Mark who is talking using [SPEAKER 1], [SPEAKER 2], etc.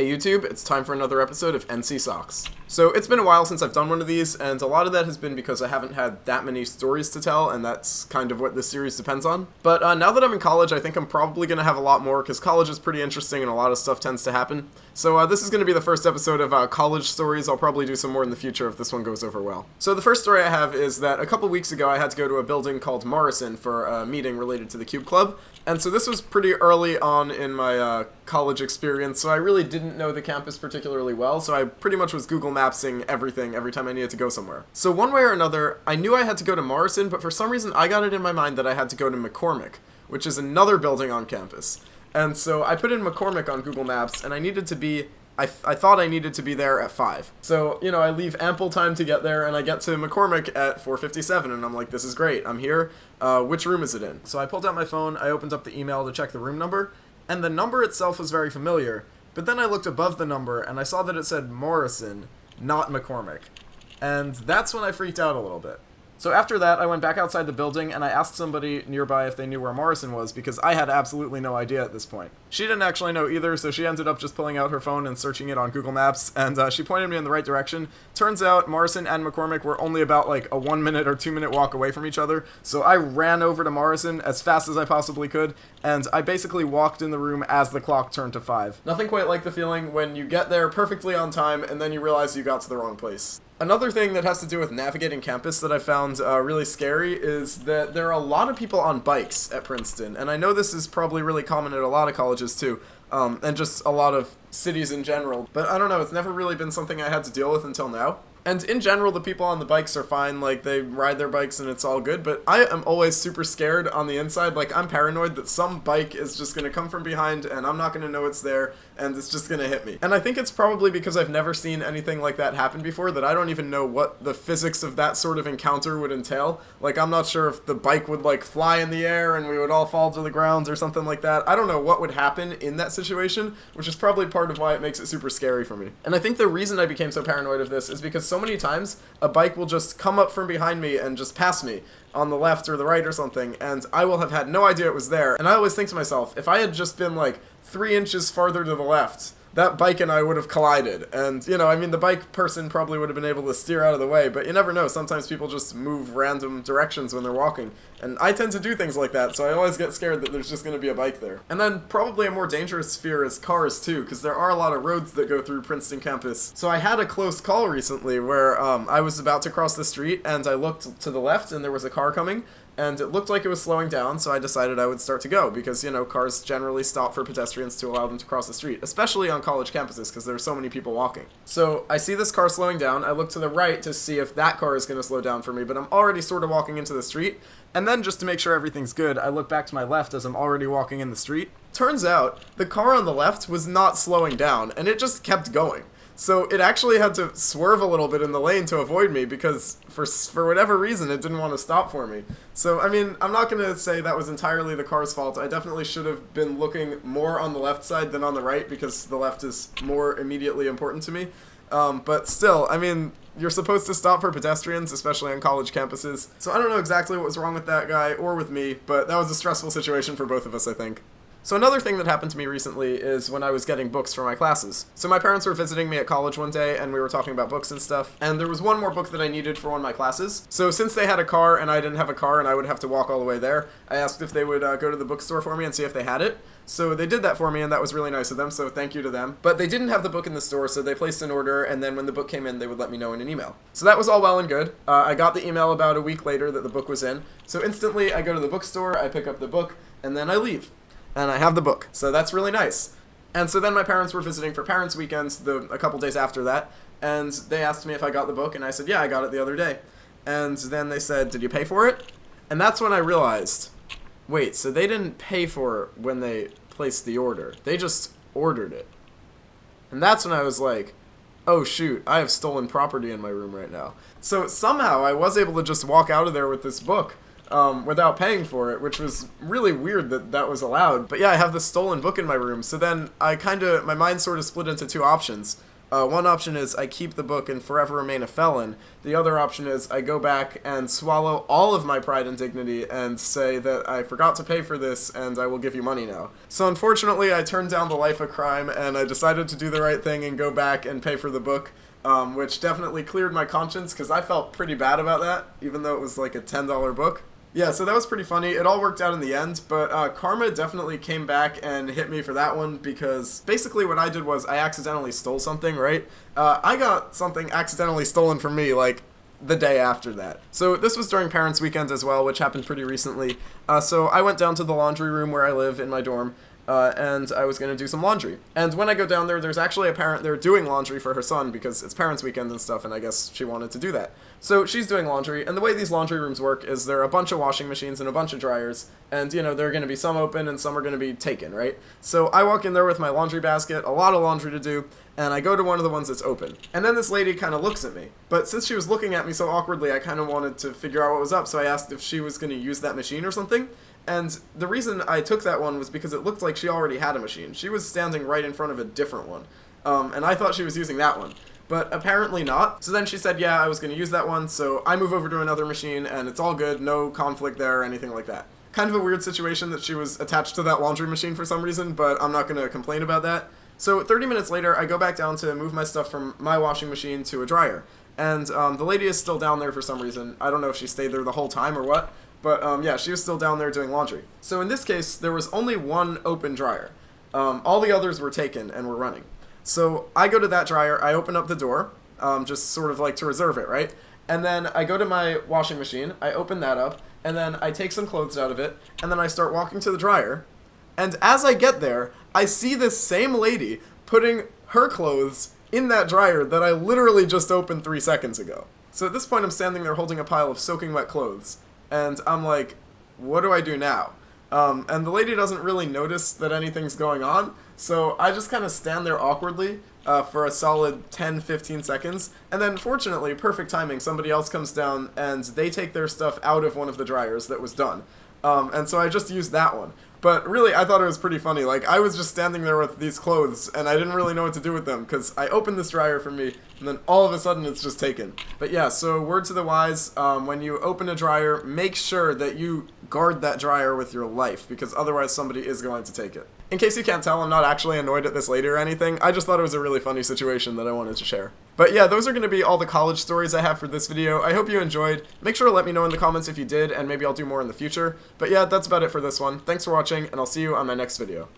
[SPEAKER 1] Hey YouTube, it's time for another episode of NC Socks. So it's been a while since I've done one of these, and a lot of that has been because I haven't had that many stories to tell, and that's kind of what this series depends on. But now that I'm in college, I think I'm probably going to have a lot more, because college is pretty interesting and a lot of stuff tends to happen. So this is going to be the first episode of college stories. I'll probably do some more in the future if this one goes over well. So the first story I have is that a couple weeks ago I had to go to a building called Morrison for a meeting related to the Cube Club. And so this was pretty early on in my college experience, so I really didn't know the campus particularly well, so I pretty much was Google Mapsing everything every time I needed to go somewhere. So one way or another, I knew I had to go to Morrison, but for some reason I got it in my mind that I had to go to McCormick, which is another building on campus. And so I put in McCormick on Google Maps, and I needed to be I thought I needed to be there at 5. So, I leave ample time to get there, and I get to McCormick at 4:57, and I'm like, this is great, I'm here, which room is it in? So I pulled out my phone, I opened up the email to check the room number, and the number itself was very familiar, but then I looked above the number, and I saw that it said Morrison, not McCormick. And that's when I freaked out a little bit. So after that, I went back outside the building, and I asked somebody nearby if they knew where Morrison was, because I had absolutely no idea at this point. She didn't actually know either, so she ended up just pulling out her phone and searching it on Google Maps, and she pointed me in the right direction. Turns out Morrison and McCormick were only about like a 1 minute or 2 minute walk away from each other, so I ran over to Morrison as fast as I possibly could, and I basically walked in the room as the clock turned to 5. Nothing quite like the feeling when you get there perfectly on time, and then you realize you got to the wrong place. Another thing that has to do with navigating campus that I found really scary is that there are a lot of people on bikes at Princeton, and I know this is probably really common at a lot of colleges too, and just a lot of cities in general, but I don't know, it's never really been something I had to deal with until now. And in general, the people on the bikes are fine, like, they ride their bikes and it's all good, but I am always super scared on the inside, like, I'm paranoid that some bike is just gonna come from behind and I'm not gonna know it's there, and it's just gonna hit me. And I think it's probably because I've never seen anything like that happen before that I don't even know what the physics of that sort of encounter would entail. Like, I'm not sure if the bike would, like, fly in the air and we would all fall to the ground or something like that. I don't know what would happen in that situation, which is probably part of why it makes it super scary for me. And I think the reason I became so paranoid of this is because so many times a bike will just come up from behind me and just pass me on the left or the right or something, and I will have had no idea it was there. And I always think to myself, if I had just been like 3 inches farther to the left, that bike and I would have collided. And, the bike person probably would have been able to steer out of the way, but you never know. Sometimes people just move random directions when they're walking. And I tend to do things like that, so I always get scared that there's just going to be a bike there. And then probably a more dangerous fear is cars, too, because there are a lot of roads that go through Princeton campus. So I had a close call recently where I was about to cross the street, and I looked to the left, and there was a car coming, and it looked like it was slowing down, so I decided I would start to go, because, cars generally stop for pedestrians to allow them to cross the street, especially on college campuses, because there are so many people walking. So I see this car slowing down, I look to the right to see if that car is going to slow down for me, but I'm already sort of walking into the street, and then just to make sure everything's good, I look back to my left as I'm already walking in the street. Turns out, the car on the left was not slowing down, and it just kept going. So it actually had to swerve a little bit in the lane to avoid me because for whatever reason it didn't want to stop for me. So, I'm not going to say that was entirely the car's fault. I definitely should have been looking more on the left side than on the right because the left is more immediately important to me. But still, you're supposed to stop for pedestrians, especially on college campuses. So I don't know exactly what was wrong with that guy or with me, but that was a stressful situation for both of us, I think. So another thing that happened to me recently is when I was getting books for my classes. So my parents were visiting me at college one day, and we were talking about books and stuff, and there was one more book that I needed for one of my classes. So since they had a car and I didn't have a car and I would have to walk all the way there, I asked if they would go to the bookstore for me and see if they had it. So they did that for me, and that was really nice of them, so thank you to them. But they didn't have the book in the store, so they placed an order, and then when the book came in, they would let me know in an email. So that was all well and good. I got the email about a week later that the book was in. So instantly, I go to the bookstore, I pick up the book, and then I leave. And I have the book, so that's really nice. And so then my parents were visiting for Parents' Weekends a couple days after that, and they asked me if I got the book, and I said, yeah, I got it the other day. And then they said, did you pay for it? And that's when I realized, wait, so they didn't pay for it when they placed the order. They just ordered it. And that's when I was like, oh shoot, I have stolen property in my room right now. So somehow I was able to just walk out of there with this book. Without paying for it, which was really weird that that was allowed. But yeah, I have this stolen book in my room, so then my mind sort of split into two options. One option is I keep the book and forever remain a felon. The other option is I go back and swallow all of my pride and dignity and say that I forgot to pay for this and I will give you money now. So unfortunately, I turned down the life of crime and I decided to do the right thing and go back and pay for the book, which definitely cleared my conscience because I felt pretty bad about that, even though it was like a $10 book. Yeah, so that was pretty funny. It all worked out in the end, but karma definitely came back and hit me for that one because basically what I did was I accidentally stole something, right? I got something accidentally stolen from me, like, the day after that. So this was during Parents' Weekend as well, which happened pretty recently. So I went down to the laundry room where I live in my dorm, and I was going to do some laundry. And when I go down there, there's actually a parent there doing laundry for her son because it's Parents' Weekend and stuff, and I guess she wanted to do that. So she's doing laundry, and the way these laundry rooms work is there are a bunch of washing machines and a bunch of dryers, and, you know, there are going to be some open and some are going to be taken, right? So I walk in there with my laundry basket, a lot of laundry to do, and I go to one of the ones that's open. And then this lady kind of looks at me. But since she was looking at me so awkwardly, I kind of wanted to figure out what was up, so I asked if she was going to use that machine or something. And the reason I took that one was because it looked like she already had a machine. She was standing right in front of a different one. And I thought she was using that one. But apparently not. So then she said, yeah, I was going to use that one, so I move over to another machine, and it's all good, no conflict there or anything like that. Kind of a weird situation that she was attached to that laundry machine for some reason, but I'm not going to complain about that. So 30 minutes later, I go back down to move my stuff from my washing machine to a dryer. And the lady is still down there for some reason. I don't know if she stayed there the whole time or what. But yeah, she was still down there doing laundry. So in this case, there was only one open dryer. All the others were taken and were running. So I go to that dryer, I open up the door, just sort of like to reserve it, right? And then I go to my washing machine, I open that up, and then I take some clothes out of it, and then I start walking to the dryer. And as I get there, I see this same lady putting her clothes in that dryer that I literally just opened 3 seconds ago. So at this point, I'm standing there holding a pile of soaking wet clothes. And I'm like, what do I do now? And the lady doesn't really notice that anything's going on, so I just kind of stand there awkwardly for a solid 10-15 seconds, and then fortunately, perfect timing, somebody else comes down and they take their stuff out of one of the dryers that was done. And so I just used that one. But really, I thought it was pretty funny. Like, I was just standing there with these clothes, and I didn't really know what to do with them, because I opened this dryer for me, and then all of a sudden it's just taken. But yeah, so word to the wise, when you open a dryer, make sure that you guard that dryer with your life, because otherwise somebody is going to take it. In case you can't tell, I'm not actually annoyed at this lady or anything. I just thought it was a really funny situation that I wanted to share. But yeah, those are going to be all the college stories I have for this video. I hope you enjoyed. Make sure to let me know in the comments if you did, and maybe I'll do more in the future. But yeah, that's about it for this one. Thanks for watching, and I'll see you on my next video.